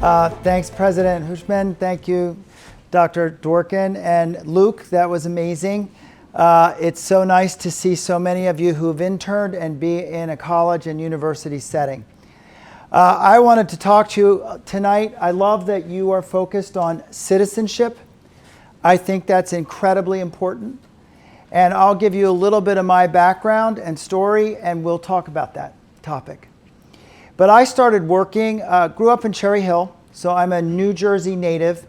Thanks, President Hushman. Thank you, Dr. Dworkin and Luke. That was amazing. It's so nice to see so many of you who've interned and be in a college and university setting. I wanted to talk to you tonight. I love that you are focused on citizenship. I think that's incredibly important. And I'll give you a little bit of my background and story, and we'll talk about that topic. But I started working, grew up in Cherry Hill, so I'm a New Jersey native,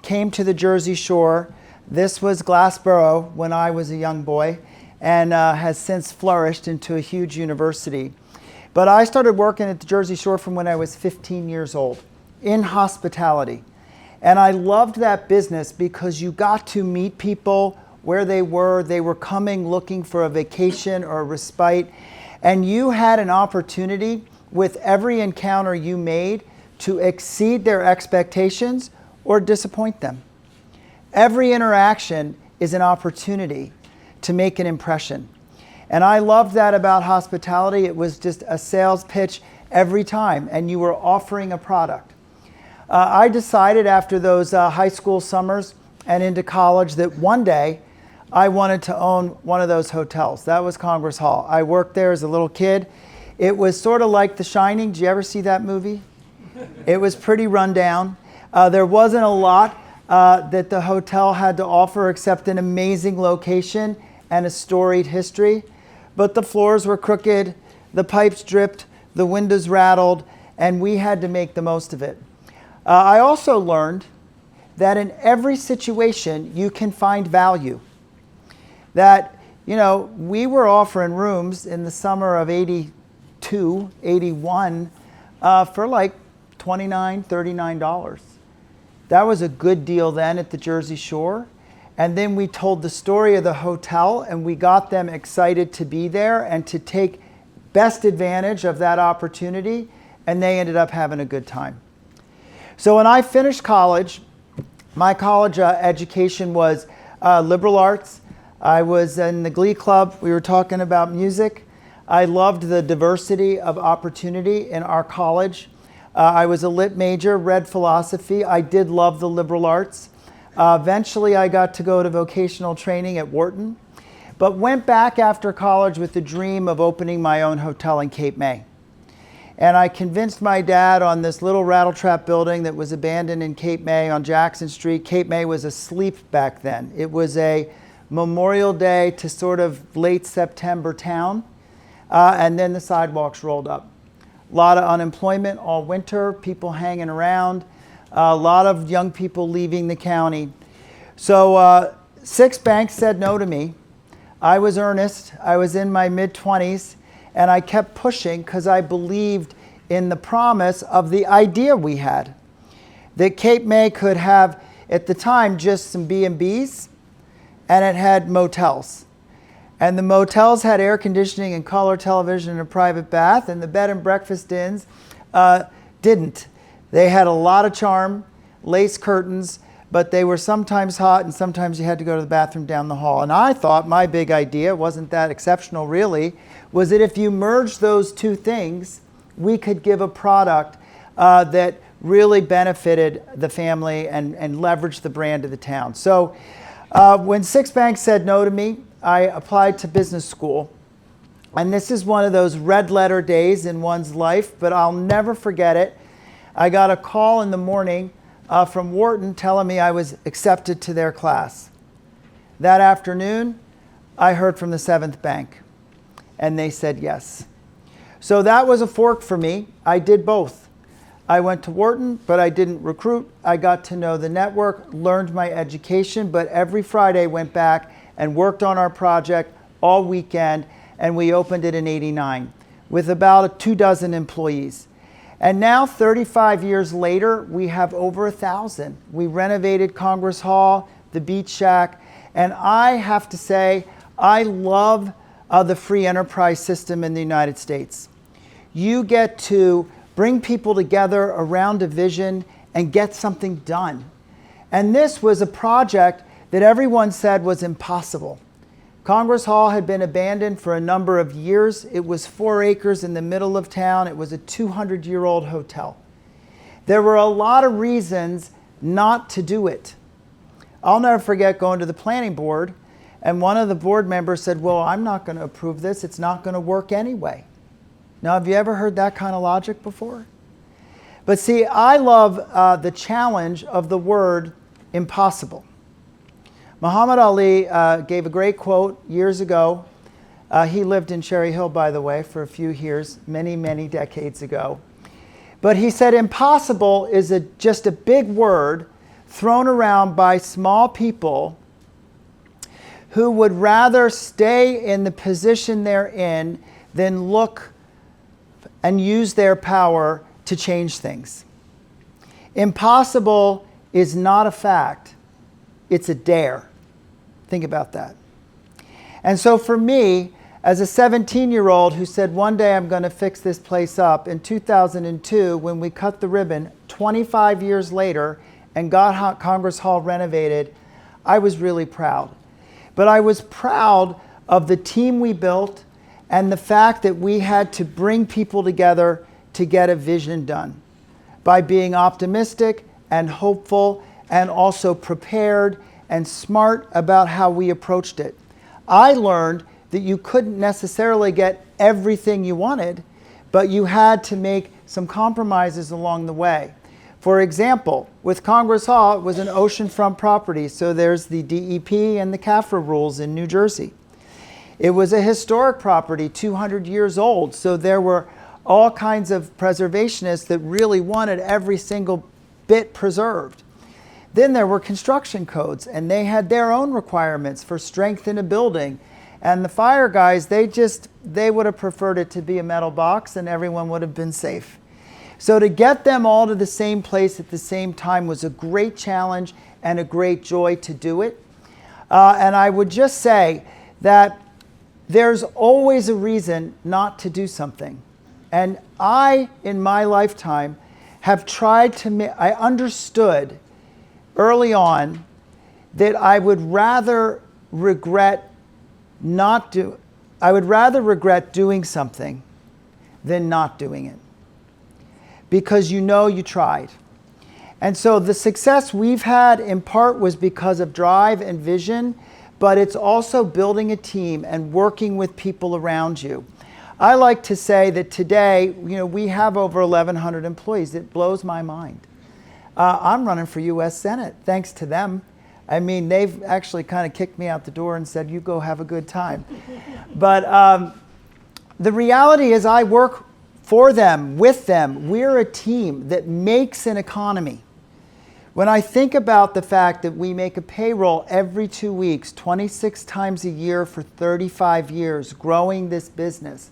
came to the Jersey Shore. This was Glassboro when I was a young boy, and has since flourished into a huge university. But I started working at the Jersey Shore from when I was 15 years old in hospitality. And I loved that business because you got to meet people where they were coming looking for a vacation or a respite, and you had an opportunity with every encounter you made to exceed their expectations or disappoint them. Every interaction is an opportunity to make an impression. And I loved that about hospitality. It was just a sales pitch every time, and you were offering a product. I decided after those high school summers and into college that one day I wanted to own one of those hotels. That was Congress Hall. I worked there as a little kid. It was sort of like The Shining. Did you ever see that movie? It was pretty run down. There wasn't a lot that the hotel had to offer except an amazing location and a storied history. But the floors were crooked, the pipes dripped, the windows rattled, and we had to make the most of it. I also learned that in every situation you can find value. That, we were offering rooms in the summer of 82, 81 for like $29, $39. That was a good deal then at the Jersey Shore. And then we told the story of the hotel, and we got them excited to be there and to take best advantage of that opportunity, and they ended up having a good time. So when I finished college, my college education was liberal arts. I was in the Glee Club. We were talking about music. I loved the diversity of opportunity in our college. I was a lit major, read philosophy. I did love the liberal arts. Eventually, I got to go to vocational training at Wharton, but went back after college with the dream of opening my own hotel in Cape May. And I convinced my dad on this little rattletrap building that was abandoned in Cape May on Jackson Street. Cape May was asleep back then. It was a Memorial Day to sort of late September town, and then the sidewalks rolled up. A lot of unemployment all winter, people hanging around, a lot of young people leaving the county. So 6 banks said no to me. I was earnest. I was in my mid-20s, and I kept pushing because I believed in the promise of the idea we had, that Cape May could have, at the time, just some B&Bs, and it had motels. And the motels had air conditioning and color television and a private bath, and the bed and breakfast inns didn't. They had a lot of charm, lace curtains, but they were sometimes hot and sometimes you had to go to the bathroom down the hall. And I thought my big idea, wasn't that exceptional really, was that if you merged those two things, we could give a product that really benefited the family and leveraged the brand of the town. So when 6 banks said no to me, I applied to business school. And this is one of those red letter days in one's life, but I'll never forget it. I got a call in the morning from Wharton telling me I was accepted to their class. That afternoon, I heard from the 7th Bank, and they said yes. So that was a fork for me. I did both. I went to Wharton, but I didn't recruit. I got to know the network, learned my education, but every Friday went back and worked on our project all weekend, and we opened it in '89 with about 24 employees. And now, 35 years later, we have over 1,000. We renovated Congress Hall, the Beach Shack, and I have to say, I love the free enterprise system in the United States. You get to bring people together around a vision and get something done. And this was a project that everyone said was impossible. Congress Hall had been abandoned for a number of years. It was 4 acres in the middle of town. It was a 200-year-old hotel. There were a lot of reasons not to do it. I'll never forget going to the planning board, and one of the board members said, well, I'm not going to approve this. It's not going to work anyway. Now, have you ever heard that kind of logic before? But see, I love the challenge of the word impossible. Muhammad Ali gave a great quote years ago. He lived in Cherry Hill, by the way, for a few years, many, many decades ago. But he said impossible is just a big word thrown around by small people who would rather stay in the position they're in than look and use their power to change things. Impossible is not a fact, it's a dare. Think about that. And so for me, as a 17-year-old who said one day I'm going to fix this place up, in 2002, when we cut the ribbon, 25 years later, and got Congress Hall renovated, I was really proud. But I was proud of the team we built and the fact that we had to bring people together to get a vision done by being optimistic and hopeful and also prepared and smart about how we approached it. I learned that you couldn't necessarily get everything you wanted, but you had to make some compromises along the way. For example, with Congress Hall, it was an oceanfront property, so there's the DEP and the CAFRA rules in New Jersey. It was a historic property, 200 years old, so there were all kinds of preservationists that really wanted every single bit preserved. Then there were construction codes, and they had their own requirements for strength in a building. And the fire guys, they would have preferred it to be a metal box and everyone would have been safe. So to get them all to the same place at the same time was a great challenge and a great joy to do it. And I would just say that there's always a reason not to do something. And I, in my lifetime, have tried to, I understood early on that I would rather regret doing something than not doing it, because you know you tried. And so the success we've had in part was because of drive and vision, but it's also building a team and working with people around you. I like to say that today, we have over 1,100 employees. It blows my mind. I'm running for U.S. Senate, thanks to them. I mean, they've actually kind of kicked me out the door and said, you go have a good time. But the reality is I work for them, with them. We're a team that makes an economy. When I think about the fact that we make a payroll every 2 weeks, 26 times a year for 35 years, growing this business,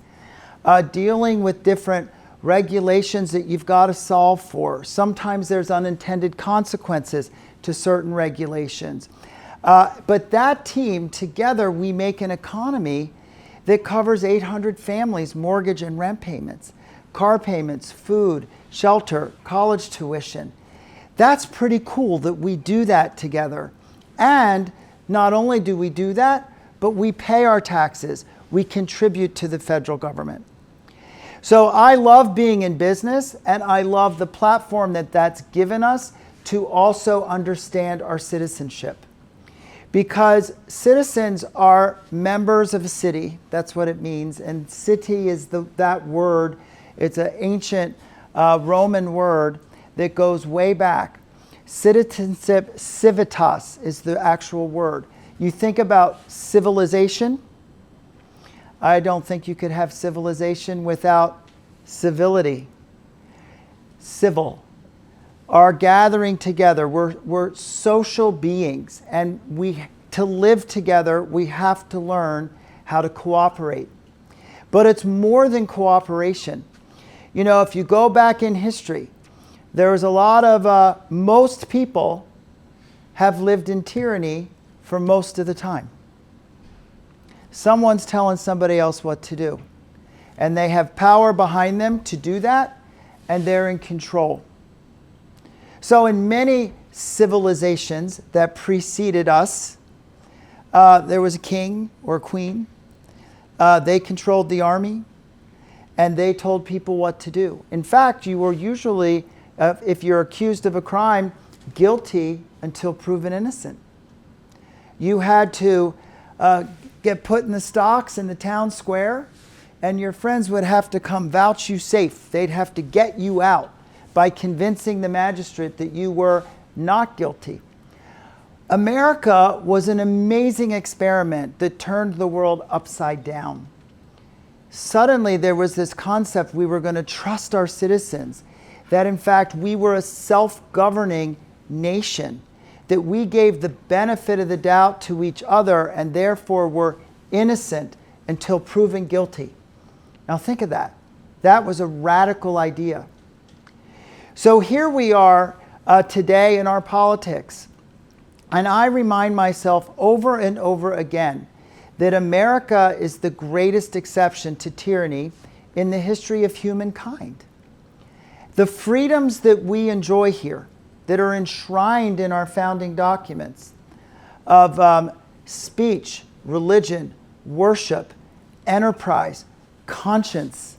dealing with different regulations that you've got to solve for. Sometimes there's unintended consequences to certain regulations. But that team, together, we make an economy that covers 800 families, mortgage and rent payments, car payments, food, shelter, college tuition. That's pretty cool that we do that together. And not only do we do that, but we pay our taxes. We contribute to the federal government. So I love being in business, and I love the platform that that's given us to also understand our citizenship. Because citizens are members of a city, that's what it means, and city is that word, it's an ancient Roman word that goes way back. Citizenship, civitas, is the actual word. You think about civilization. I don't think you could have civilization without civility. Civil. Our gathering together, we're social beings, and to live together, we have to learn how to cooperate. But it's more than cooperation. If you go back in history, there was a lot of, most people have lived in tyranny for most of the time. Someone's telling somebody else what to do. And they have power behind them to do that, and they're in control. So in many civilizations that preceded us, there was a king or a queen. They controlled the army, and they told people what to do. In fact, you were usually if you're accused of a crime, guilty until proven innocent. You had to get put in the stocks in the town square, and your friends would have to come vouch you safe. They'd have to get you out by convincing the magistrate that you were not guilty. America was an amazing experiment that turned the world upside down. Suddenly there was this concept we were going to trust our citizens, that in fact we were a self-governing nation, that we gave the benefit of the doubt to each other and therefore were innocent until proven guilty. Now think of that. That was a radical idea. So here we are today in our politics. And I remind myself over and over again that America is the greatest exception to tyranny in the history of humankind. The freedoms that we enjoy here, that are enshrined in our founding documents of speech, religion, worship, enterprise, conscience,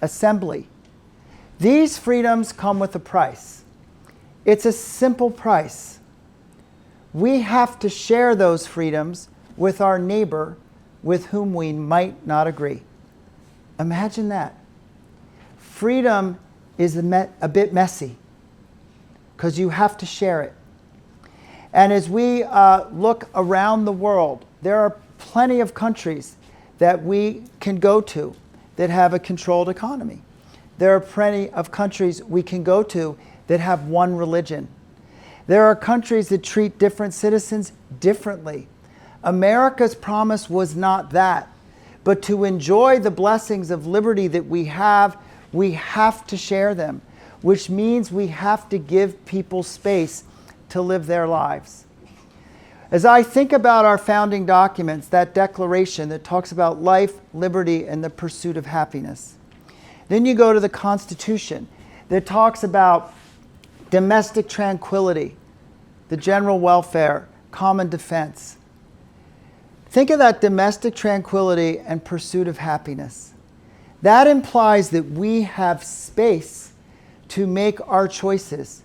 assembly, these freedoms come with a price. It's a simple price. We have to share those freedoms with our neighbor with whom we might not agree. Imagine that. Freedom is a bit messy because you have to share it. And as we look around the world, there are plenty of countries that we can go to that have a controlled economy. There are plenty of countries we can go to that have one religion. There are countries that treat different citizens differently. America's promise was not that, but to enjoy the blessings of liberty that we have to share them, which means we have to give people space to live their lives. As I think about our founding documents, that declaration that talks about life, liberty, and the pursuit of happiness. Then you go to the Constitution that talks about domestic tranquility, the general welfare, common defense. Think of that domestic tranquility and pursuit of happiness. That implies that we have space to make our choices,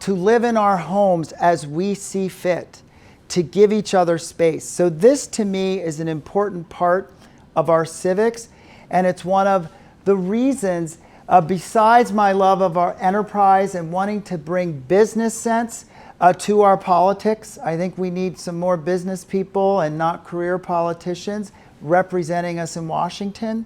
to live in our homes as we see fit, to give each other space. So this to me is an important part of our civics, and it's one of the reasons, besides my love of our enterprise and wanting to bring business sense to our politics. I think we need some more business people and not career politicians representing us in Washington,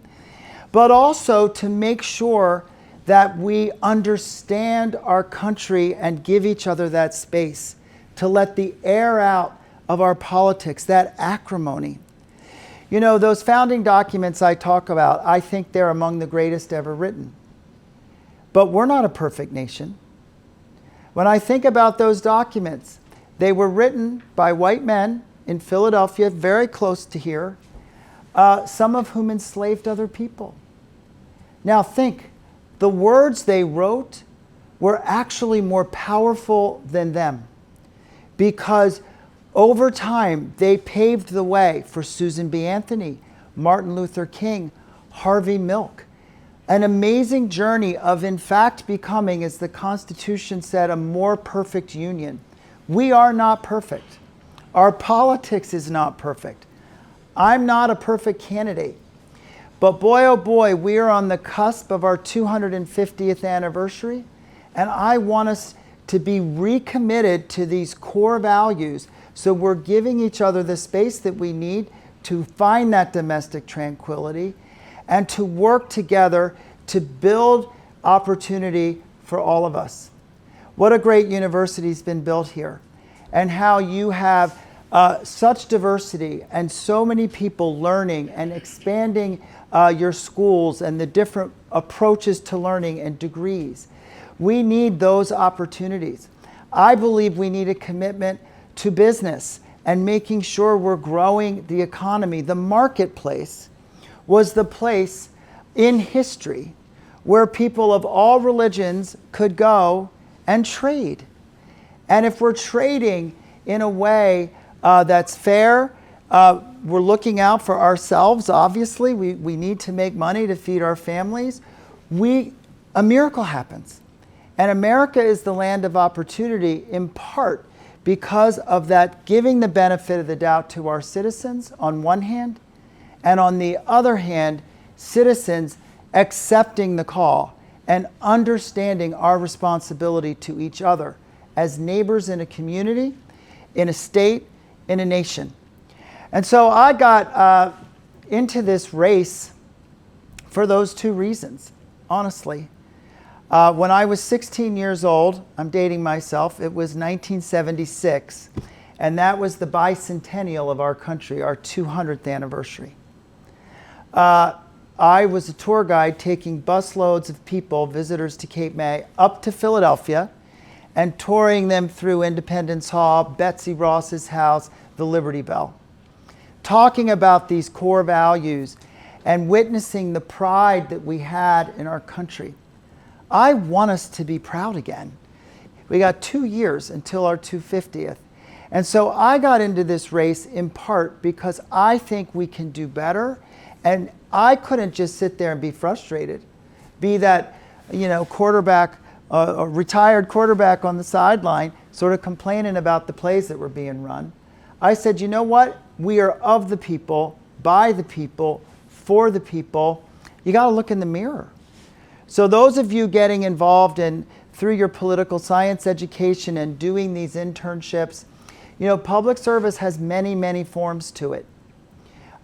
but also to make sure that we understand our country and give each other that space to let the air out of our politics, that acrimony. You know, those founding documents I talk about, I think they're among the greatest ever written. But we're not a perfect nation. When I think about those documents, they were written by white men in Philadelphia, very close to here, some of whom enslaved other people. Now think, the words they wrote were actually more powerful than them, because over time they paved the way for Susan B. Anthony, Martin Luther King, Harvey Milk. An amazing journey of, in fact, becoming, as the Constitution said, a more perfect union. We are not perfect. Our politics is not perfect. I'm not a perfect candidate. But boy, oh boy, we are on the cusp of our 250th anniversary, and I want us to be recommitted to these core values, so we're giving each other the space that we need to find that domestic tranquility and to work together to build opportunity for all of us. What a great university's been built here, and how you have such diversity and so many people learning and expanding your schools and the different approaches to learning and degrees. We need those opportunities. I believe we need a commitment to business and making sure we're growing the economy. The marketplace was the place in history where people of all religions could go and trade. And if we're trading in a way that's fair, we're looking out for ourselves, obviously. We need to make money to feed our families. A miracle happens. And America is the land of opportunity in part because of that giving the benefit of the doubt to our citizens on one hand, and on the other hand, citizens accepting the call and understanding our responsibility to each other as neighbors in a community, in a state, in a nation. And so I got into this race for those two reasons, honestly. When I was 16 years old, I'm dating myself, it was 1976, and that was the bicentennial of our country, our 200th anniversary. I was a tour guide taking busloads of people, visitors to Cape May, up to Philadelphia and touring them through Independence Hall, Betsy Ross's house, the Liberty Bell, talking about these core values and witnessing the pride that we had in our country. I want us to be proud again. We got 2 years until our 250th. And so I got into this race in part because I think we can do better. And I couldn't just sit there and be frustrated, be that, quarterback, a retired quarterback on the sideline, sort of complaining about the plays that were being run. I said, you know what? We are of the people, by the people, for the people. You got to look in the mirror. So those of you getting involved in through your political science education and doing these internships, public service has many, many forms to it.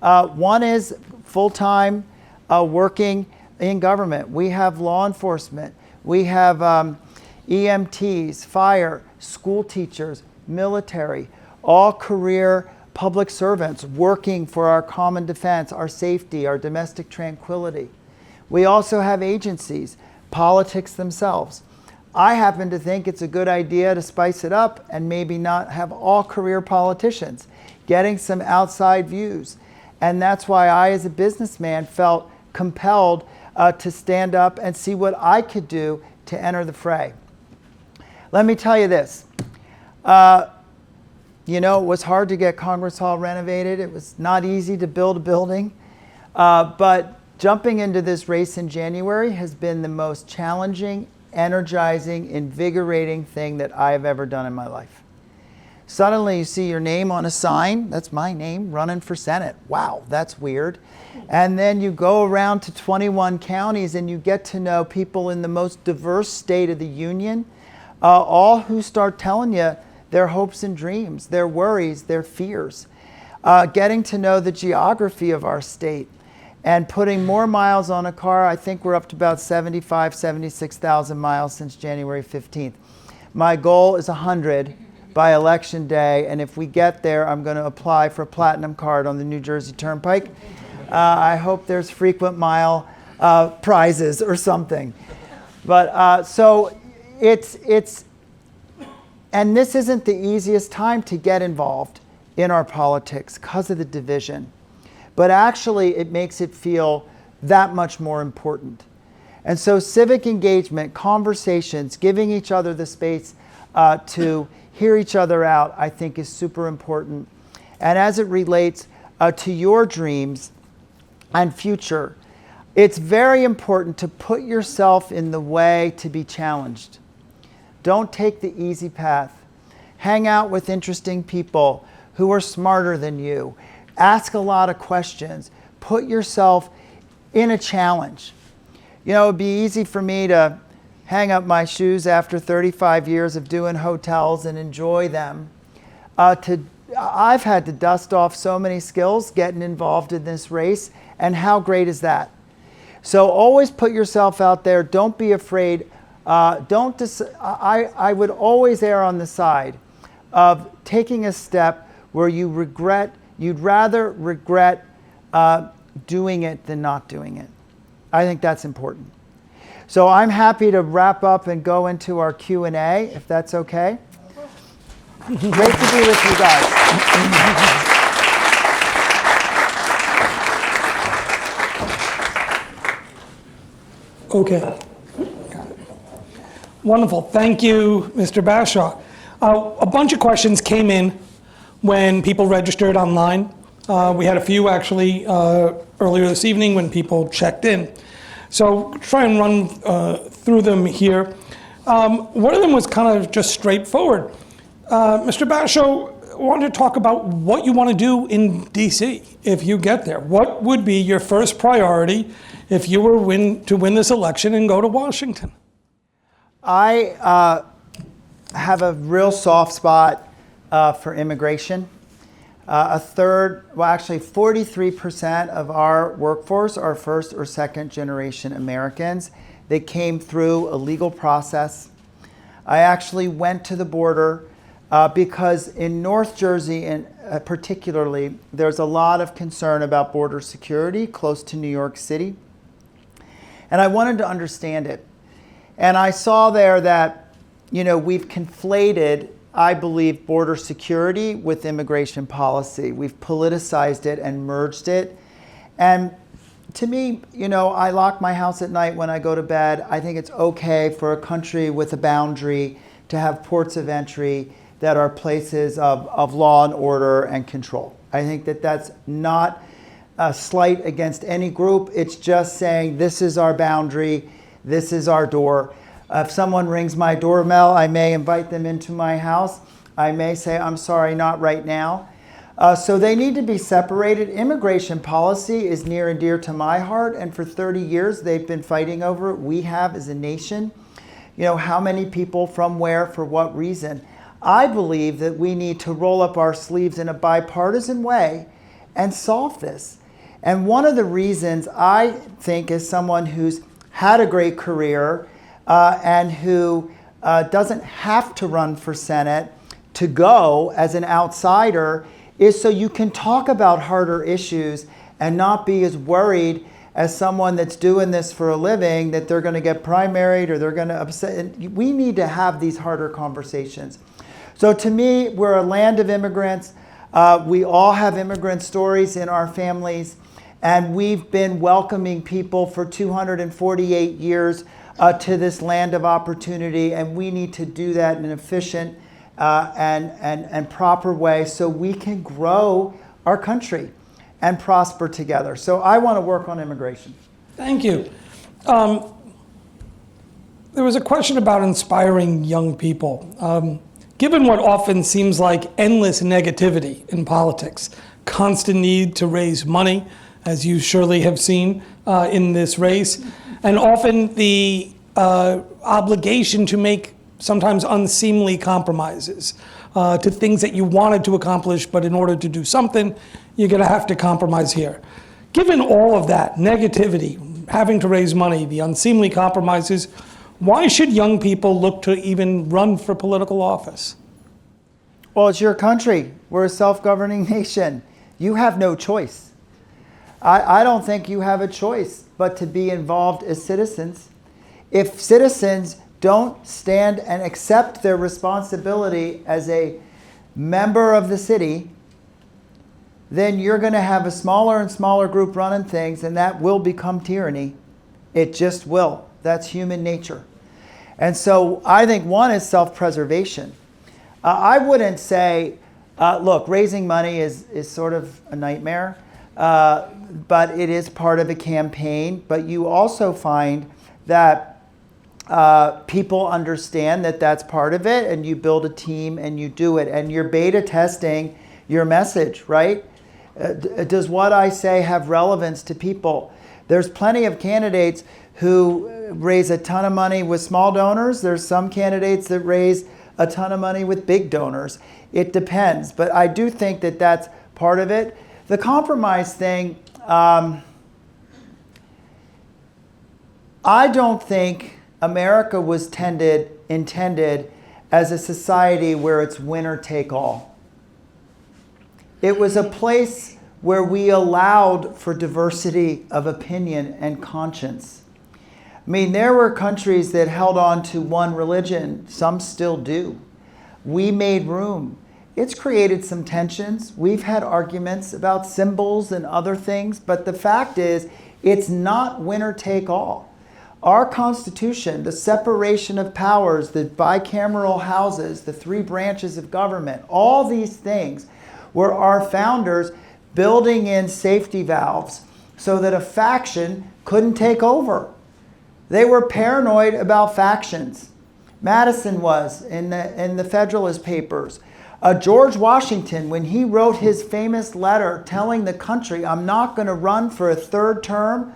One is full-time working in government. We have law enforcement. We have EMTs, fire, school teachers, military, all career public servants working for our common defense, our safety, our domestic tranquility. We also have agencies, politics themselves. I happen to think it's a good idea to spice it up and maybe not have all career politicians, getting some outside views. And that's why I, as a businessman, felt compelled to stand up and see what I could do to enter the fray. Let me tell you this. It was hard to get Congress Hall renovated. It was not easy to build a building. But jumping into this race in January has been the most challenging, energizing, invigorating thing that I have ever done in my life. Suddenly you see your name on a sign, that's my name, running for Senate. Wow, that's weird. And then you go around to 21 counties and you get to know people in the most diverse state of the union, all who start telling you their hopes and dreams, their worries, their fears, getting to know the geography of our state and putting more miles on a car. I think we're up to about 76,000 miles since January 15th. My goal is 100 by election day, and if we get there, I'm going to apply for a platinum card on the New Jersey Turnpike. I hope there's frequent mile prizes or something. But so it's, and this isn't the easiest time to get involved in our politics because of the division. But actually, it makes it feel that much more important. And so civic engagement, conversations, giving each other the space to hear each other out, I think is super important. And as it relates to your dreams and future, it's very important to put yourself in the way to be challenged. Don't take the easy path. Hang out with interesting people who are smarter than you. Ask a lot of questions. Put yourself in a challenge. It would be easy for me to hang up my shoes after 35 years of doing hotels and enjoy them. I've had to dust off so many skills getting involved in this race, and how great is that? So always put yourself out there. Don't be afraid. I would always err on the side of taking a step where you'd rather regret doing it than not doing it. I think that's important. So I'm happy to wrap up and go into our Q&A, if that's okay. Great to be with you guys. Okay. Wonderful. Thank you, Mr. Bashaw. A bunch of questions came in when people registered online. We had a few actually earlier this evening when people checked in. So try and run through them here. One of them was kind of just straightforward. Mr. Bashaw, I wanted to talk about what you want to do in D.C. if you get there. What would be your first priority if you were to win this election and go to Washington? I have a real soft spot for immigration. A third, well, actually 43% of our workforce are first or second generation Americans. They came through a legal process. I actually went to the border because in North Jersey, and particularly, there's a lot of concern about border security close to New York City. And I wanted to understand it. And I saw there that, we've conflated, I believe, border security with immigration policy. We've politicized it and merged it. And to me, I lock my house at night when I go to bed. I think it's okay for a country with a boundary to have ports of entry that are places of law and order and control. I think that that's not a slight against any group. It's just saying this is our boundary, this is our door. If someone rings my doorbell, I may invite them into my house. I may say, I'm sorry, not right now. So they need to be separated. Immigration policy is near and dear to my heart, and for 30 years they've been fighting over it. We have as a nation. How many people from where, for what reason? I believe that we need to roll up our sleeves in a bipartisan way and solve this. And one of the reasons I think, as someone who's had a great career and who doesn't have to run for Senate to go as an outsider, is so you can talk about harder issues and not be as worried as someone that's doing this for a living that they're going to get primaried or they're going to upset. We need to have these harder conversations. So to me, we're a land of immigrants. We all have immigrant stories in our families, and we've been welcoming people for 248 years to this land of opportunity, and we need to do that in an efficient and proper way so we can grow our country and prosper together. So I want to work on immigration. Thank you. There was a question about inspiring young people. Given what often seems like endless negativity in politics, constant need to raise money, as you surely have seen in this race, and often the obligation to make sometimes unseemly compromises to things that you wanted to accomplish, but in order to do something, you're going to have to compromise here. Given all of that negativity, having to raise money, the unseemly compromises, why should young people look to even run for political office? Well, it's your country. We're a self-governing nation. You have no choice. I don't think you have a choice but to be involved as citizens. If citizens don't stand and accept their responsibility as a member of the city, then you're going to have a smaller and smaller group running things, and that will become tyranny. It just will. That's human nature. And so I think one is self-preservation. I wouldn't say, look, raising money is sort of a nightmare, but it is part of a campaign. But you also find that people understand that that's part of it, and you build a team and you do it, and you're beta testing your message, right? Does what I say have relevance to people? There's plenty of candidates who raise a ton of money with small donors. There's some candidates that raise a ton of money with big donors. It depends, but I do think that that's part of it. The compromise thing, I don't think America was intended as a society where it's winner take all. It was a place where we allowed for diversity of opinion and conscience. I mean, there were countries that held on to one religion. Some still do. We made room. It's created some tensions. We've had arguments about symbols and other things, but the fact is, it's not winner take all. Our Constitution, the separation of powers, the bicameral houses, the three branches of government, all these things were our founders building in safety valves so that a faction couldn't take over. They were paranoid about factions. Madison was in the Federalist Papers. George Washington, when he wrote his famous letter telling the country, I'm not going to run for a third term,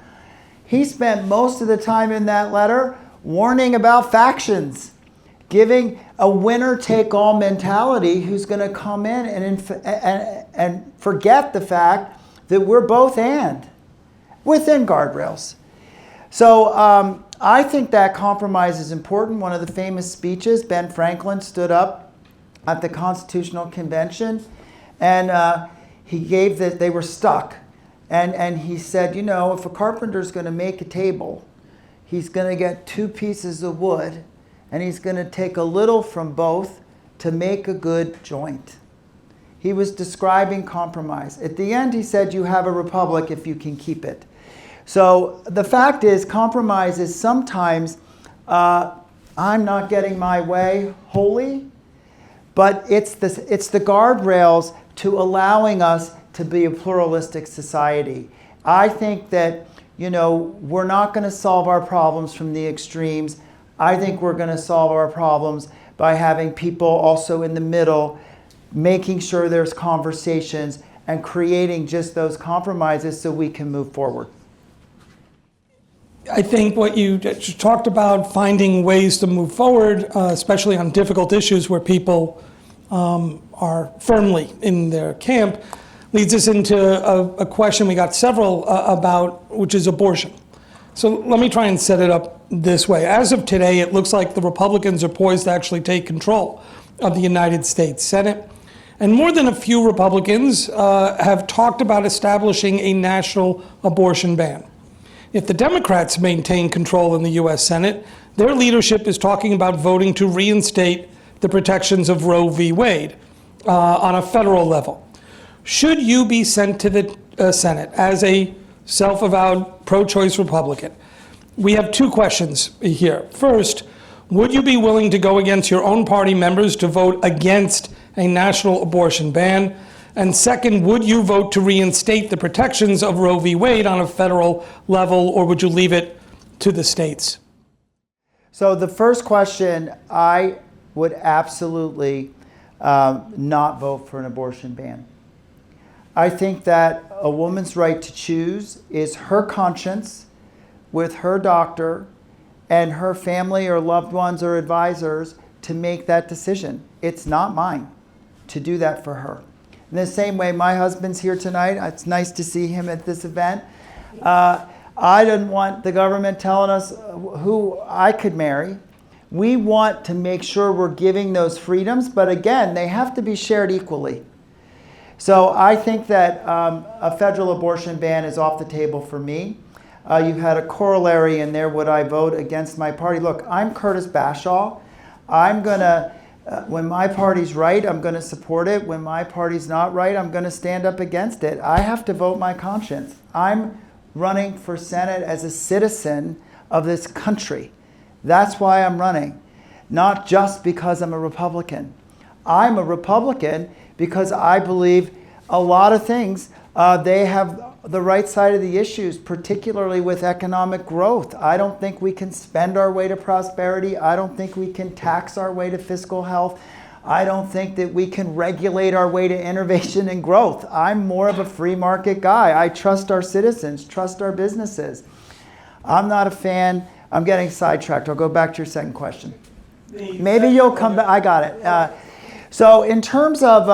he spent most of the time in that letter warning about factions, giving a winner-take-all mentality who's going to come in and forget the fact that we're both and within guardrails. So I think that compromise is important. One of the famous speeches, Ben Franklin stood up at the Constitutional Convention, and he gave that they were stuck. And he said, you know, if a carpenter's going to make a table, he's going to get 2 pieces of wood, and he's going to take a little from both to make a good joint. He was describing compromise. At the end, he said, you have a republic if you can keep it. So the fact is, compromise is sometimes, I'm not getting my way wholly, but it's the guardrails to allowing us to be a pluralistic society. I think that, you know, we're not going to solve our problems from the extremes. I think we're going to solve our problems by having people also in the middle, making sure there's conversations and creating just those compromises so we can move forward. I think what you talked about, finding ways to move forward, especially on difficult issues where people are firmly in their camp, leads us into a question we got several about, which is abortion. So let me try and set it up this way. As of today, it looks like the Republicans are poised to actually take control of the United States Senate. And more than a few Republicans have talked about establishing a national abortion ban. If the Democrats maintain control in the U.S. Senate, their leadership is talking about voting to reinstate the protections of Roe v. Wade on a federal level. Should you be sent to the Senate as a self-avowed pro-choice Republican? We have 2 questions here. First, would you be willing to go against your own party members to vote against a national abortion ban? And second, would you vote to reinstate the protections of Roe v. Wade on a federal level, or would you leave it to the states? So the first question, I would absolutely not vote for an abortion ban. I think that a woman's right to choose is her conscience with her doctor and her family or loved ones or advisors to make that decision. It's not mine to do that for her. In the same way, my husband's here tonight. It's nice to see him at this event. I didn't want the government telling us who I could marry. We want to make sure we're giving those freedoms, but again, they have to be shared equally. So I think that a federal abortion ban is off the table for me. You had a corollary in there, would I vote against my party? Look, I'm Curtis Bashaw. I'm going to, when my party's right, I'm going to support it. When my party's not right, I'm going to stand up against it. I have to vote my conscience. I'm running for Senate as a citizen of this country. That's why I'm running, not just because I'm a Republican. I'm a Republican because I believe a lot of things, they have the right side of the issues, particularly with economic growth. I don't think we can spend our way to prosperity. I don't think we can tax our way to fiscal health. I don't think that we can regulate our way to innovation and growth. I'm more of a free market guy. I trust our citizens, trust our businesses. I'm not a fan. I'm getting sidetracked. I'll go back to your second question. Maybe you'll come back. I got it. So in terms of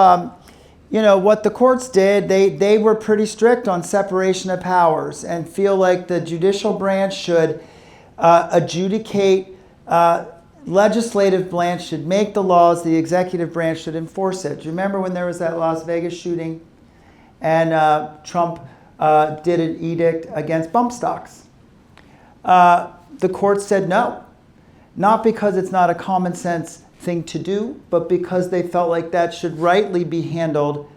what the courts did, they were pretty strict on separation of powers and feel like the judicial branch should adjudicate, legislative branch should make the laws, the executive branch should enforce it. Do you remember when there was that Las Vegas shooting and Trump did an edict against bump stocks? The court said no, not because it's not a common sense thing to do, but because they felt like that should rightly be handled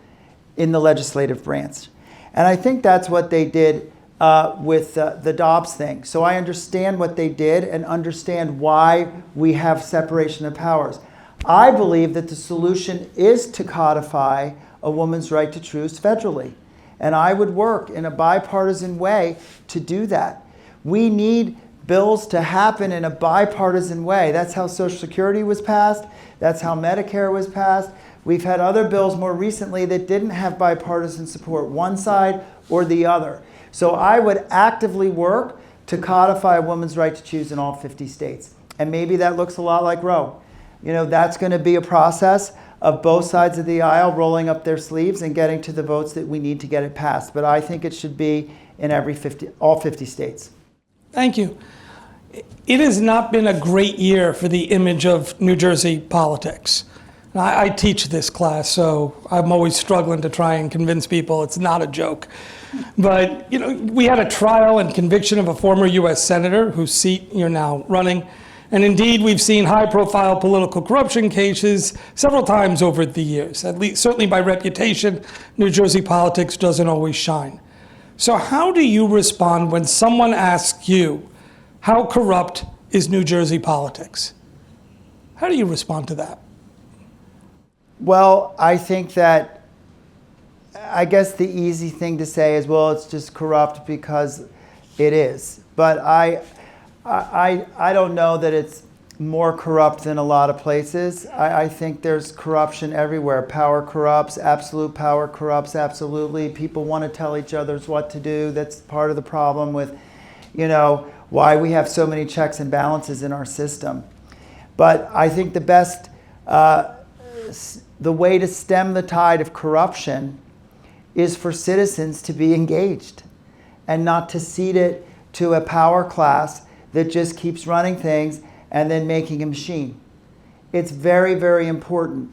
in the legislative branch. And I think that's what they did with the Dobbs thing. So I understand what they did and understand why we have separation of powers. I believe that the solution is to codify a woman's right to choose federally. And I would work in a bipartisan way to do that. We need bills to happen in a bipartisan way. That's how Social Security was passed. That's how Medicare was passed. We've had other bills more recently that didn't have bipartisan support, one side or the other. So I would actively work to codify a woman's right to choose in all 50 states. And maybe that looks a lot like Roe. That's going to be a process of both sides of the aisle rolling up their sleeves and getting to the votes that we need to get it passed. But I think it should be in all 50 states. Thank you. It has not been a great year for the image of New Jersey politics. I teach this class, so I'm always struggling to try and convince people it's not a joke. But, we had a trial and conviction of a former U.S. senator whose seat you're now running. And indeed, we've seen high-profile political corruption cases several times over the years. At least, certainly by reputation, New Jersey politics doesn't always shine. So how do you respond when someone asks you, how corrupt is New Jersey politics? How do you respond to that? Well, I think that, I guess the easy thing to say is, well, it's just corrupt because it is. But I don't know that it's more corrupt than a lot of places. I think there's corruption everywhere. Power corrupts, absolute power corrupts, absolutely. People want to tell each other what to do. That's part of the problem with, why we have so many checks and balances in our system. But I think the best, the way to stem the tide of corruption is for citizens to be engaged and not to cede it to a power class that just keeps running things and then making a machine. It's very, very important.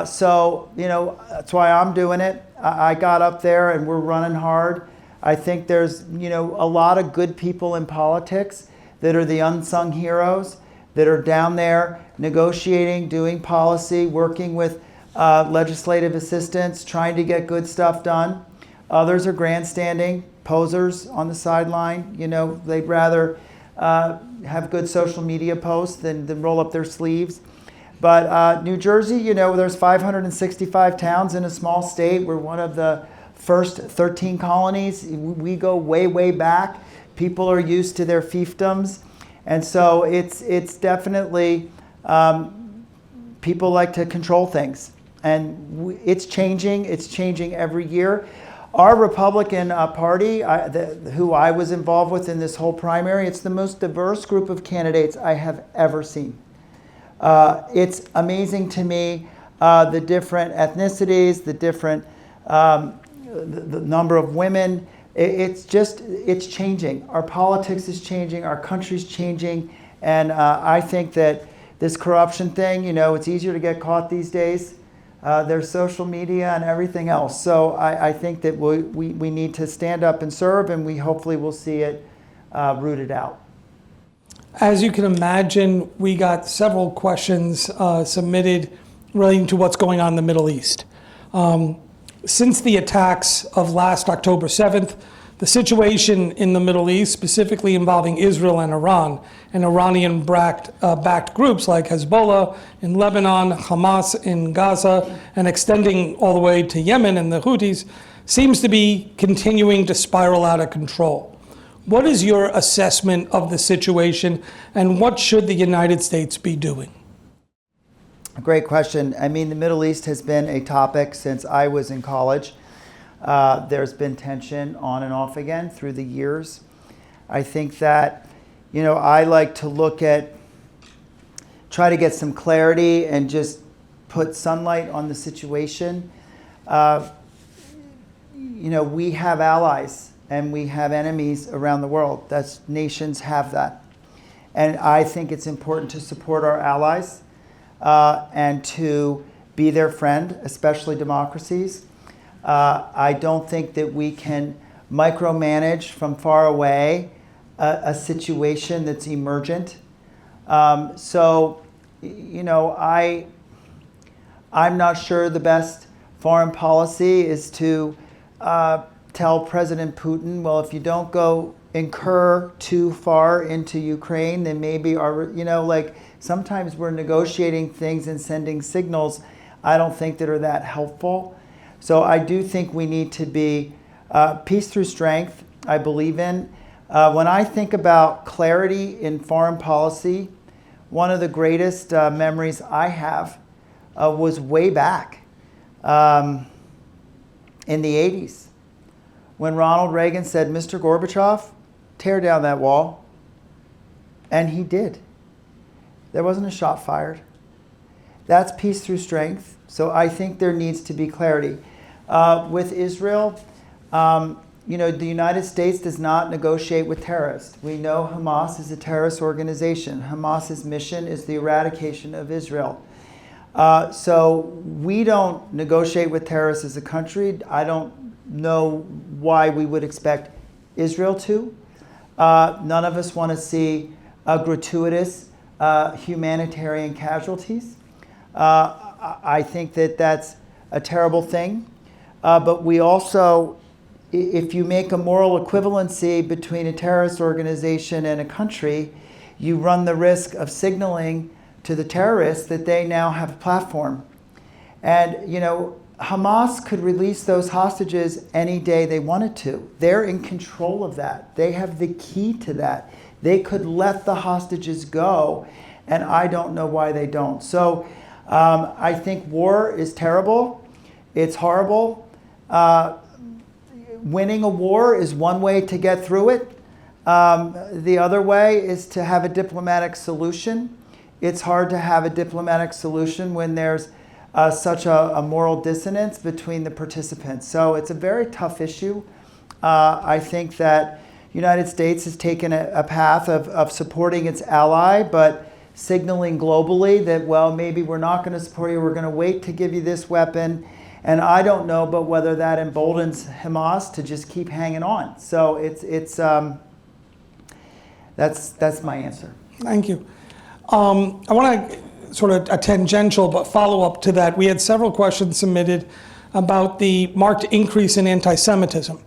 So, that's why I'm doing it. I got up there and we're running hard. I think there's, a lot of good people in politics that are the unsung heroes that are down there negotiating, doing policy, working with legislative assistants, trying to get good stuff done. Others are grandstanding, posers on the sideline. They'd rather have good social media posts than roll up their sleeves. But New Jersey, there's 565 towns in a small state. We're one of the first 13 colonies. We go way, way back. People are used to their fiefdoms. And so it's definitely, people like to control things. And it's changing every year. Our Republican Party, who I was involved with in this whole primary, it's the most diverse group of candidates I have ever seen. It's amazing to me, the different ethnicities, the different, the number of women. It's changing. Our politics is changing, our country's changing, and I think that this corruption thing, it's easier to get caught these days. There's social media and everything else. So I think that we need to stand up and serve, and we hopefully will see it rooted out. As you can imagine, we got several questions submitted relating to what's going on in the Middle East. Since the attacks of last October 7th, the situation in the Middle East, specifically involving Israel and Iran, and Iranian-backed groups like Hezbollah in Lebanon, Hamas in Gaza, and extending all the way to Yemen and the Houthis, seems to be continuing to spiral out of control. What is your assessment of the situation, and what should the United States be doing? Great question. I mean, the Middle East has been a topic since I was in college. There's been tension on and off again through the years. I think that, I like to try to get some clarity and just put sunlight on the situation. We have allies and we have enemies around the world. Nations have that. And I think it's important to support our allies and to be their friend, especially democracies. I don't think that we can micromanage from far away a situation that's emergent. I'm not sure the best foreign policy is to tell President Putin, well, if you don't go incur too far into Ukraine, then maybe sometimes we're negotiating things and sending signals I don't think that are that helpful. So I do think we need to be peace through strength, I believe in. When I think about clarity in foreign policy, one of the greatest memories I have was way back in the 80s when Ronald Reagan said, "Mr. Gorbachev, tear down that wall." And he did. There wasn't a shot fired. That's peace through strength. So I think there needs to be clarity. With Israel, the United States does not negotiate with terrorists. We know Hamas is a terrorist organization. Hamas's mission is the eradication of Israel. So we don't negotiate with terrorists as a country. I don't know why we would expect Israel to. None of us want to see gratuitous humanitarian casualties. I think that that's a terrible thing. But we also, if you make a moral equivalency between a terrorist organization and a country, you run the risk of signaling to the terrorists that they now have a platform. And, Hamas could release those hostages any day they wanted to. They're in control of that. They have the key to that. They could let the hostages go, and I don't know why they don't. So I think war is terrible. It's horrible. Winning a war is one way to get through it. The other way is to have a diplomatic solution. It's hard to have a diplomatic solution when there's such a moral dissonance between the participants. So it's a very tough issue. I think that the United States has taken a path of supporting its ally, but signaling globally that, well, maybe we're not going to support you, we're going to wait to give you this weapon. And I don't know but whether that emboldens Hamas to just keep hanging on. So that's my answer. Thank you. I want to sort of a tangential but follow-up to that. We had several questions submitted about the marked increase in anti-Semitism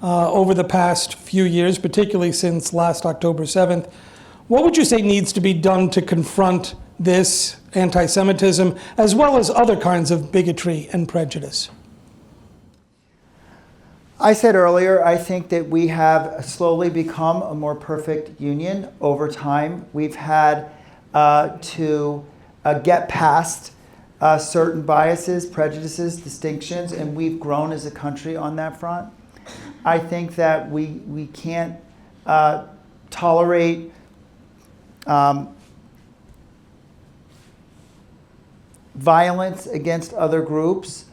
over the past few years, particularly since last October 7th. What would you say needs to be done to confront this anti-Semitism, as well as other kinds of bigotry and prejudice? I said earlier, I think that we have slowly become a more perfect union over time. We've had to get past certain biases, prejudices, distinctions, and we've grown as a country on that front. I think that we can't tolerate violence against other groups.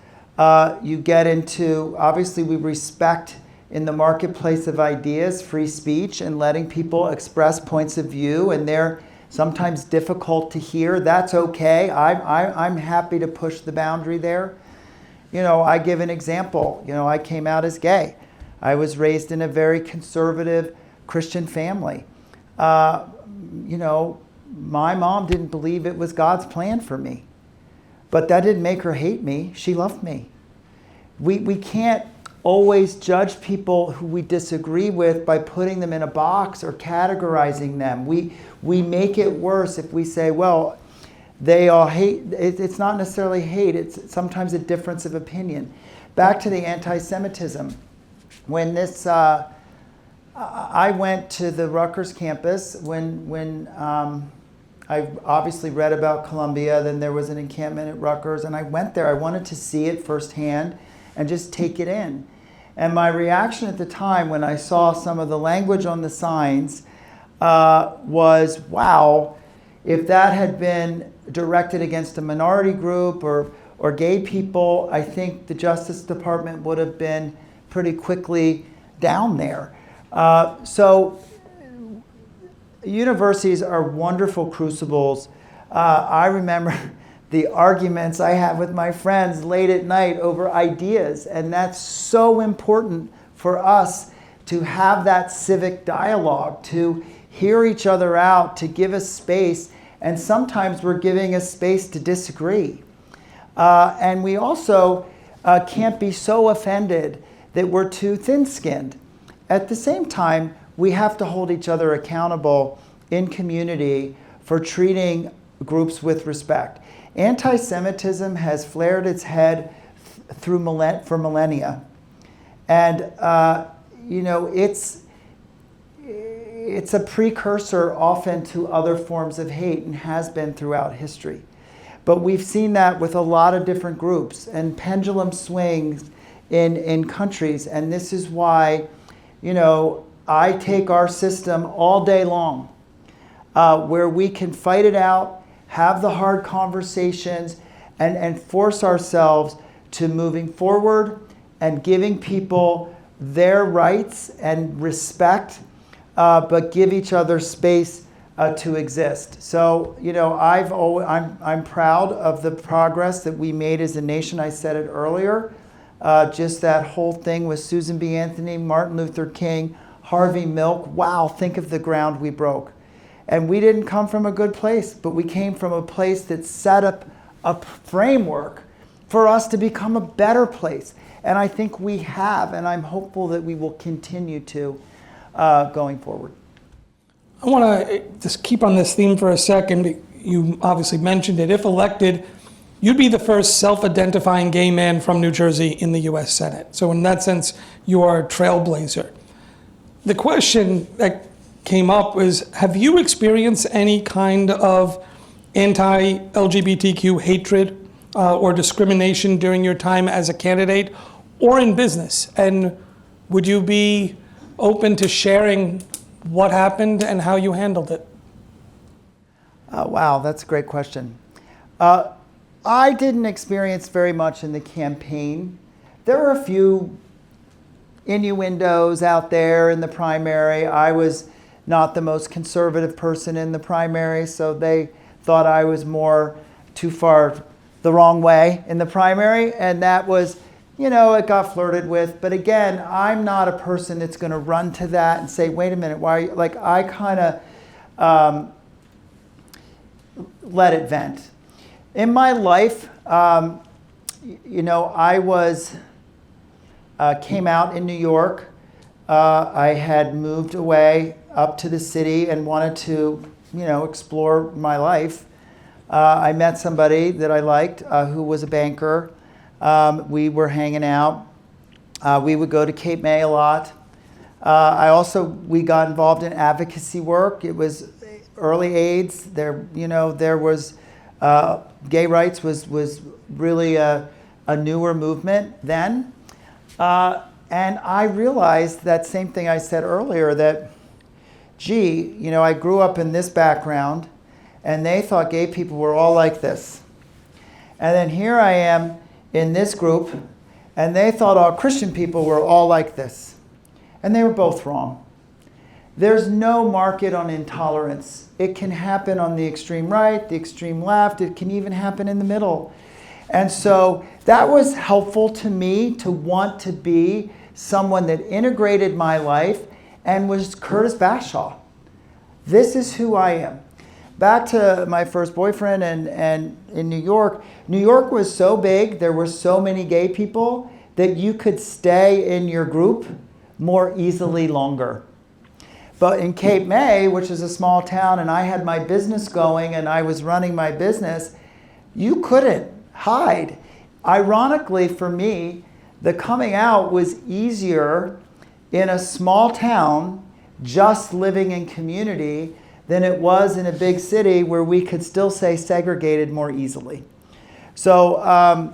You get into, obviously we respect in the marketplace of ideas, free speech and letting people express points of view, and they're sometimes difficult to hear. That's okay. I'm happy to push the boundary there. I give an example. I came out as gay. I was raised in a very conservative Christian family. My mom didn't believe it was God's plan for me. But that didn't make her hate me. She loved me. We can't always judge people who we disagree with by putting them in a box or categorizing them. We make it worse if we say, well, they all hate. It's not necessarily hate. It's sometimes a difference of opinion. Back to the anti-Semitism. When this, I went to the Rutgers campus when I obviously read about Columbia, then there was an encampment at Rutgers, and I went there. I wanted to see it firsthand and just take it in. And my reaction at the time when I saw some of the language on the signs was, wow, if that had been directed against a minority group or gay people, I think the Justice Department would have been pretty quickly down there. So universities are wonderful crucibles. I remember the arguments I have with my friends late at night over ideas, and that's so important for us to have that civic dialogue, to hear each other out, to give us space, and sometimes we're giving us space to disagree. And we also can't be so offended that we're too thin-skinned. At the same time, we have to hold each other accountable in community for treating groups with respect. Anti-Semitism has flared its head for millennia. And, it's a precursor often to other forms of hate and has been throughout history. But we've seen that with a lot of different groups and pendulum swings in countries. And this is why, I take our system all day long, where we can fight it out, have the hard conversations, and force ourselves to moving forward and giving people their rights and respect, but give each other space to exist. So, I'm proud of the progress that we made as a nation. I said it earlier, just that whole thing with Susan B. Anthony, Martin Luther King, Harvey Milk. Wow, think of the ground we broke. And we didn't come from a good place, but we came from a place that set up a framework for us to become a better place. And I think we have, and I'm hopeful that we will continue to going forward. I want to just keep on this theme for a second. You obviously mentioned it. If elected, you'd be the first self-identifying gay man from New Jersey in the U.S. Senate. So in that sense, you are a trailblazer. The question that came up was, have you experienced any kind of anti-LGBTQ hatred or discrimination during your time as a candidate or in business? And would you be open to sharing what happened and how you handled it? Wow, that's a great question. I didn't experience very much in the campaign. There were a few innuendos out there in the primary. I was not the most conservative person in the primary, so they thought I was more too far the wrong way in the primary, and that was, it got flirted with. But again, I'm not a person that's going to run to that and say, wait a minute, why are you? Like, I kind of let it vent. In my life, I was came out in New York. I had moved away up to the city and wanted to, explore my life. I met somebody that I liked who was a banker. We were hanging out. We would go to Cape May a lot. We got involved in advocacy work. It was early AIDS. There was gay rights was really a newer movement then. And I realized that same thing I said earlier, that, I grew up in this background, and they thought gay people were all like this. And then here I am in this group, and they thought all Christian people were all like this. And they were both wrong. There's no market on intolerance. It can happen on the extreme right, the extreme left. It can even happen in the middle. And so that was helpful to me to want to be someone that integrated my life and was Curtis Bashaw. This is who I am. Back to my first boyfriend and in New York was so big, there were so many gay people that you could stay in your group more easily longer. But in Cape May, which is a small town, and I had my business going and I was running my business, you couldn't hide. Ironically for me, the coming out was easier in a small town, just living in community, than it was in a big city where we could still say segregated more easily. So,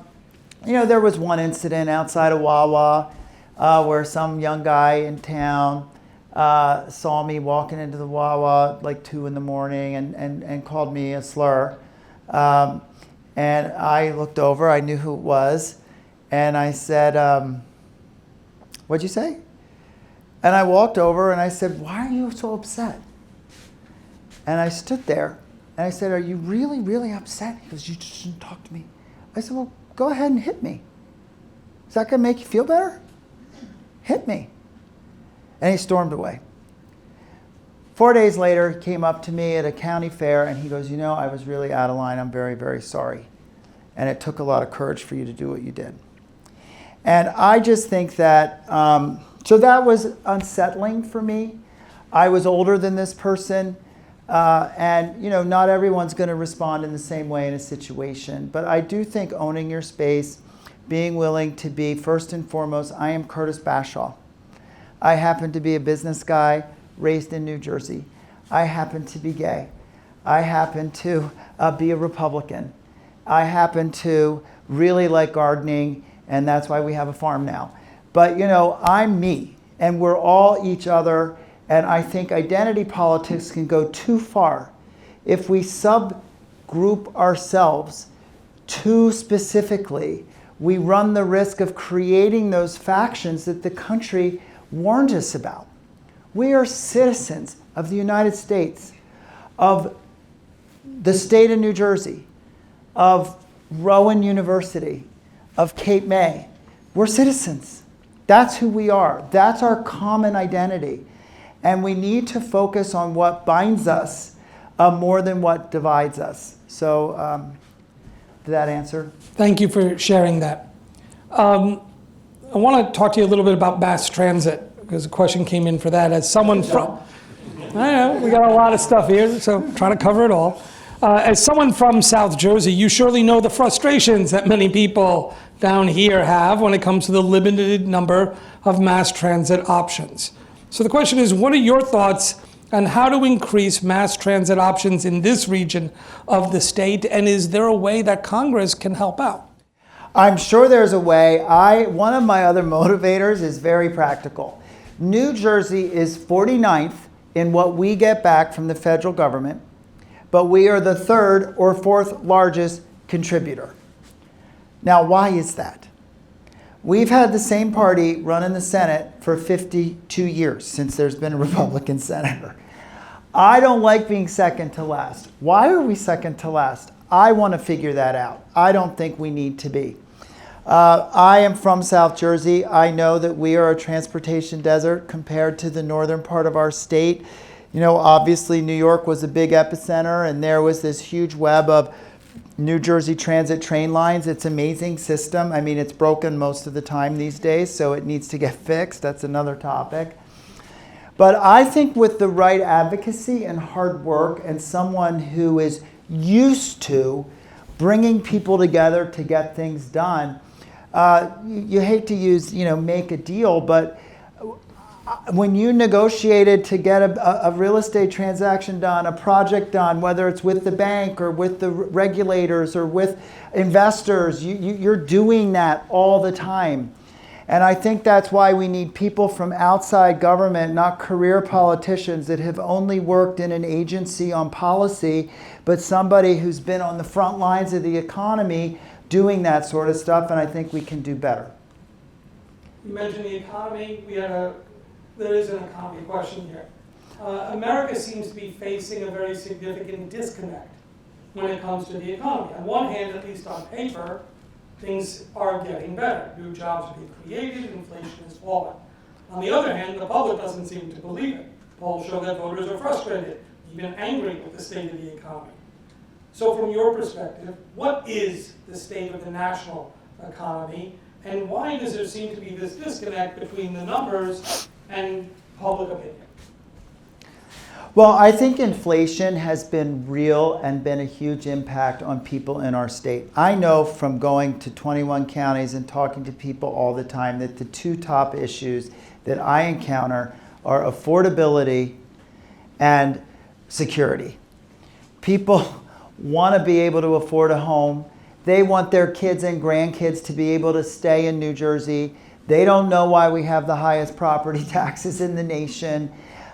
there was one incident outside of Wawa where some young guy in town saw me walking into the Wawa like 2 a.m. and called me a slur. And I looked over, I knew who it was, and I said, what'd you say? And I walked over and I said, why are you so upset? And I stood there and I said, are you really, really upset? He goes, you just shouldn't talk to me. I said, well, go ahead and hit me. Is that gonna make you feel better? Hit me. And he stormed away. 4 days later, he came up to me at a county fair and he goes, I was really out of line. I'm very, very sorry. And it took a lot of courage for you to do what you did. And I just think that, so that was unsettling for me. I was older than this person. And not everyone's going to respond in the same way in a situation. But I do think owning your space, being willing to be, first and foremost, I am Curtis Bashaw. I happen to be a business guy raised in New Jersey. I happen to be gay. I happen to be a Republican. I happen to really like gardening, and that's why we have a farm now. But I'm me, and we're all each other, and I think identity politics can go too far if we subgroup ourselves too specifically. We run the risk of creating those factions that the country warned us about. We are citizens of the United States, of the state of New Jersey, of Rowan University, of Cape May. We're citizens. That's who we are. That's our common identity. And we need to focus on what binds us more than what divides us. So, did that answer? Thank you for sharing that. I want to talk to you a little bit about mass transit, because a question came in for that. As someone from, I know, we got a lot of stuff here, so trying to cover it all. As someone from South Jersey, you surely know the frustrations that many people down here have when it comes to the limited number of mass transit options. So the question is, what are your thoughts on how to increase mass transit options in this region of the state, and is there a way that Congress can help out? I'm sure there's a way. One of my other motivators is very practical. New Jersey is 49th in what we get back from the federal government, but we are the third or fourth largest contributor. Now, why is that? We've had the same party run in the Senate for 52 years since there's been a Republican senator. I don't like being second to last. Why are we second to last? I want to figure that out. I don't think we need to be. I am from South Jersey. I know that we are a transportation desert compared to the northern part of our state. Obviously New York was a big epicenter, and there was this huge web of New Jersey transit train lines. It's an amazing system. I mean, it's broken most of the time these days, so it needs to get fixed. That's another topic. But I think with the right advocacy and hard work, and someone who is used to bringing people together to get things done, you hate to use, make a deal, but when you negotiated to get a real estate transaction done, a project done, whether it's with the bank or with the regulators or with investors, you're doing that all the time. And I think that's why we need people from outside government, not career politicians that have only worked in an agency on policy, but somebody who's been on the front lines of the economy doing that sort of stuff, and I think we can do better. You mentioned the economy. There is an economy question here. America seems to be facing a very significant disconnect when it comes to the economy. On one hand, at least on paper, things are getting better. New jobs are being created, inflation is falling. On the other hand, the public doesn't seem to believe it. Polls show that voters are frustrated, even angry with the state of the economy. So from your perspective, what is the state of the national economy, and why does there seem to be this disconnect between the numbers and public opinion? Well, I think inflation has been real and been a huge impact on people in our state. I know from going to 21 counties and talking to people all the time that the two top issues that I encounter are affordability and security. People want to be able to afford a home. They want their kids and grandkids to be able to stay in New Jersey. They don't know why we have the highest property taxes in the nation.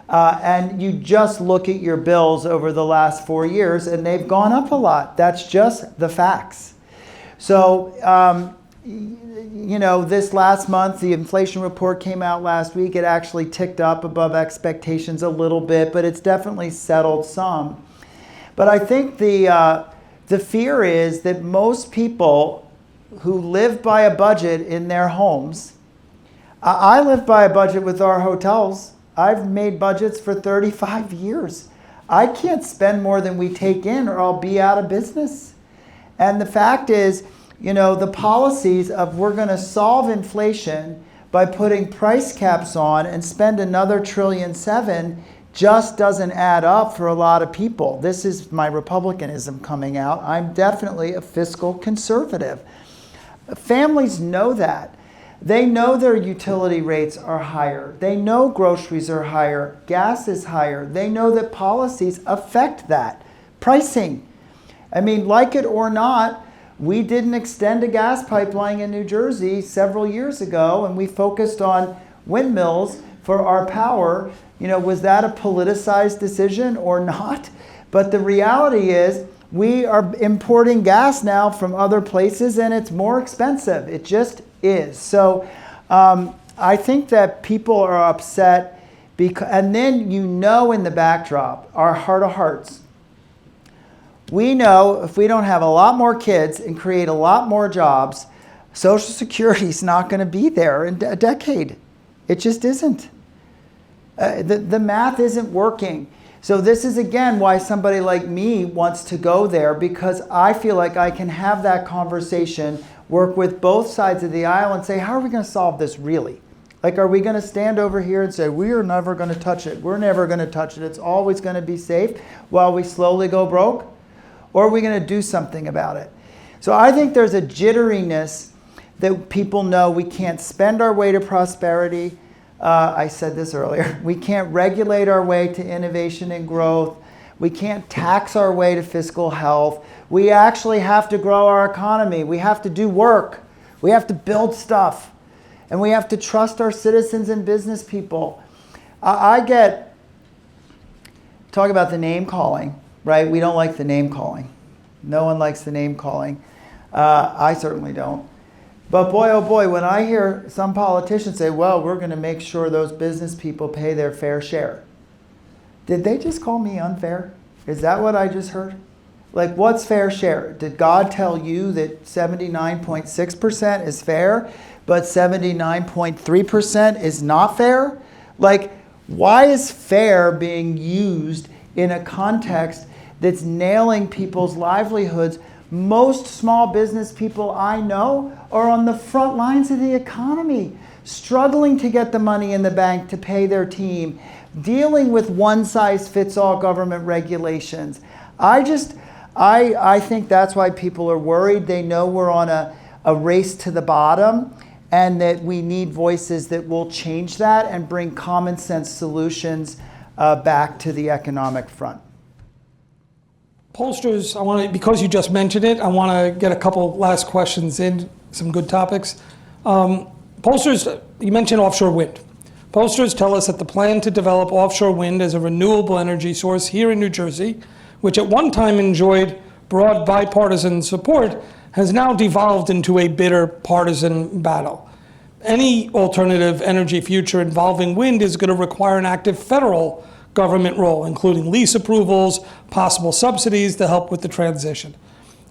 And you just look at your bills over the last 4 years and they've gone up a lot. That's just the facts. So, this last month, the inflation report came out last week. It actually ticked up above expectations a little bit, but it's definitely settled some. But I think the fear is that most people who live by a budget in their homes, I live by a budget with our hotels. I've made budgets for 35 years. I can't spend more than we take in or I'll be out of business. And the fact is, the policies of we're going to solve inflation by putting price caps on and spend another $1.7 trillion just doesn't add up for a lot of people. This is my Republicanism coming out. I'm definitely a fiscal conservative. Families know that. They know their utility rates are higher. They know groceries are higher. Gas is higher. They know that policies affect that. Pricing. I mean, like it or not, we didn't extend a gas pipeline in New Jersey several years ago, and we focused on windmills for our power. You know, was that a politicized decision or not? But the reality is we are importing gas now from other places, and it's more expensive. It just is. So I think that people are upset because, and then you know in the backdrop, our heart of hearts, we know if we don't have a lot more kids and create a lot more jobs, Social Security is not going to be there in a decade. It just isn't. The math isn't working. So this is, again, why somebody like me wants to go there, because I feel like I can have that conversation, work with both sides of the aisle and say, how are we going to solve this really? Like, are we going to stand over here and say, we are never going to touch it. We're never going to touch it. It's always going to be safe while we slowly go broke? Or are we going to do something about it? So I think there's a jitteriness that people know we can't spend our way to prosperity. I said this earlier. We can't regulate our way to innovation and growth. We can't tax our way to fiscal health. We actually have to grow our economy. We have to do work. We have to build stuff. And we have to trust our citizens and business people. Talk about the name calling, right? We don't like the name calling. No one likes the name calling. I certainly don't. But boy, oh boy, when I hear some politicians say, well, we're going to make sure those business people pay their fair share. Did they just call me unfair? Is that what I just heard? Like, what's fair share? Did God tell you that 79.6% is fair, but 79.3% is not fair? Like, why is fair being used in a context that's nailing people's livelihoods? Most small business people I know are on the front lines of the economy, struggling to get the money in the bank to pay their team, dealing with one-size-fits-all government regulations. I think that's why people are worried. They know we're on a race to the bottom, and that we need voices that will change that and bring common sense solutions back to the economic front. Pollsters, because you just mentioned it, I want to get a couple last questions in, some good topics. Pollsters, you mentioned offshore wind. Pollsters tell us that the plan to develop offshore wind as a renewable energy source here in New Jersey, which at one time enjoyed broad bipartisan support, has now devolved into a bitter partisan battle. Any alternative energy future involving wind is going to require an active federal government role, including lease approvals, possible subsidies to help with the transition.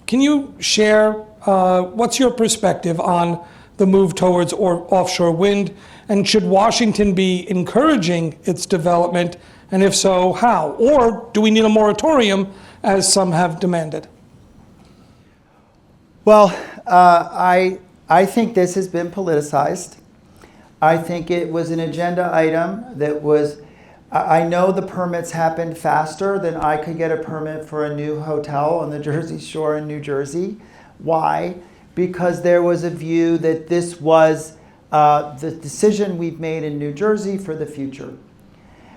Can you share what's your perspective on the move towards offshore wind, and should Washington be encouraging its development, and if so, how? Or do we need a moratorium, as some have demanded? Well, I think this has been politicized. I think it was an agenda item that was, I know the permits happened faster than I could get a permit for a new hotel on the Jersey Shore in New Jersey. Why? Because there was a view that this was the decision we've made in New Jersey for the future.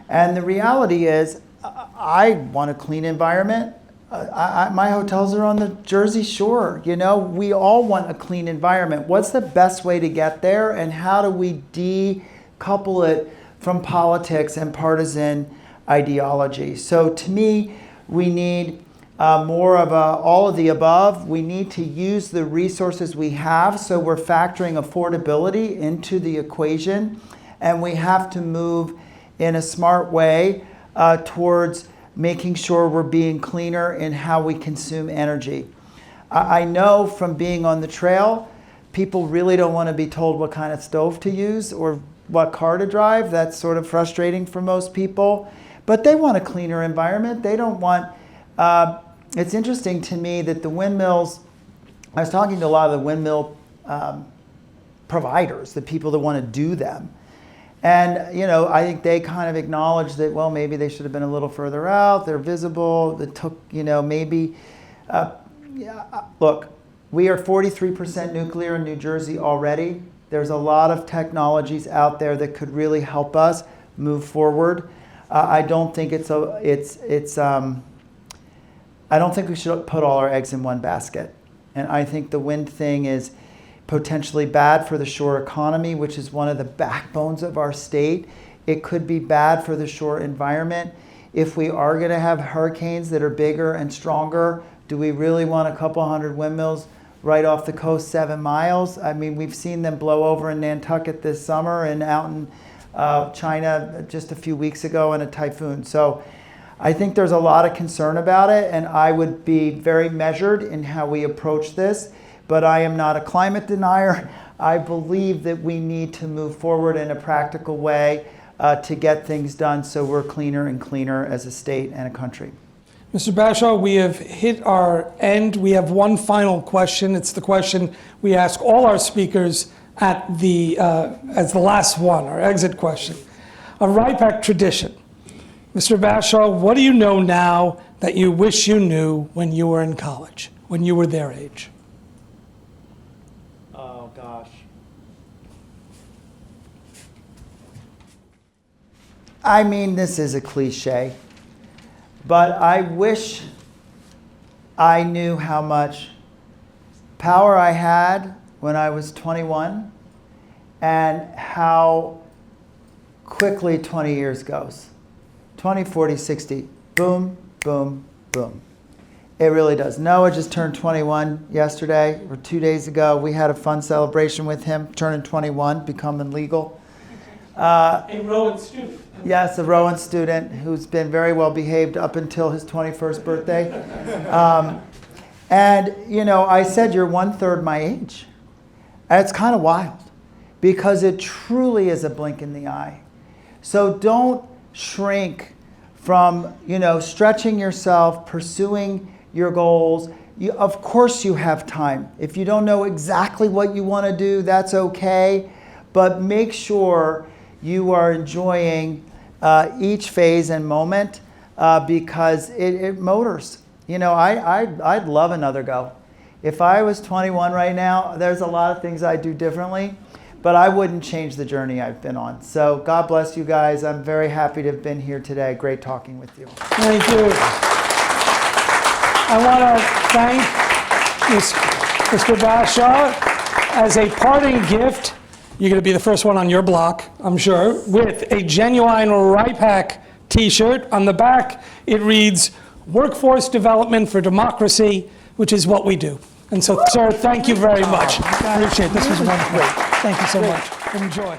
And the reality is, I want a clean environment. My hotels are on the Jersey Shore. You know, we all want a clean environment. What's the best way to get there, and how do we decouple it from politics and partisan ideology? So to me, we need more of all of the above. We need to use the resources we have, so we're factoring affordability into the equation, and we have to move in a smart way towards making sure we're being cleaner in how we consume energy. I know from being on the trail, people really don't want to be told what kind of stove to use or what car to drive. That's sort of frustrating for most people. But they want a cleaner environment. They don't want... it's interesting to me that the windmills... I was talking to a lot of the windmill providers, the people that want to do them. And, you know, I think they kind of acknowledge that, well, maybe they should have been a little further out. They're visible. It took, you know, maybe... look, we are 43% nuclear in New Jersey already. There's a lot of technologies out there that could really help us move forward. I don't think I don't think we should put all our eggs in one basket. And I think the wind thing is potentially bad for the shore economy, which is one of the backbones of our state. It could be bad for the shore environment. If we are going to have hurricanes that are bigger and stronger, do we really want a couple hundred windmills right off the coast 7 miles? I mean, we've seen them blow over in Nantucket this summer and out in China just a few weeks ago in a typhoon. So I think there's a lot of concern about it, and I would be very measured in how we approach this, but I am not a climate denier. I believe that we need to move forward in a practical way to get things done so we're cleaner and cleaner as a state and a country. Mr. Bashaw, we have hit our end. We have one final question. It's the question we ask all our speakers at as the last one, our exit question. A RIPAC tradition. Mr. Bashaw, what do you know now that you wish you knew when you were in college, when you were their age? Oh, gosh. I mean, this is a cliche, but I wish I knew how much power I had when I was 21 and how quickly 20 years goes. 20, 40, 60, boom, boom, boom. It really does. Noah just turned 21 yesterday or 2 days ago. We had a fun celebration with him, turning 21, becoming legal. A Rowan student. Yes, a Rowan student who's been very well behaved up until his 21st birthday. And, you know, I said you're 1/3 my age. And it's kind of wild because it truly is a blink in the eye. So don't shrink from, you know, stretching yourself, pursuing your goals. Of course you have time. If you don't know exactly what you want to do, that's okay. But make sure you are enjoying each phase and moment because it motors. You know, I'd love another go. If I was 21 right now, there's a lot of things I'd do differently, but I wouldn't change the journey I've been on. So God bless you guys. I'm very happy to have been here today. Great talking with you. Thank you. I want to thank Mr. Bashaw. As a parting gift, you're going to be the first one on your block, I'm sure, with a genuine RIPAC t-shirt. On the back, it reads, "Workforce Development for Democracy," which is what we do. And so, sir, thank you very much. I appreciate it. This was wonderful. Thank you so much. Enjoy.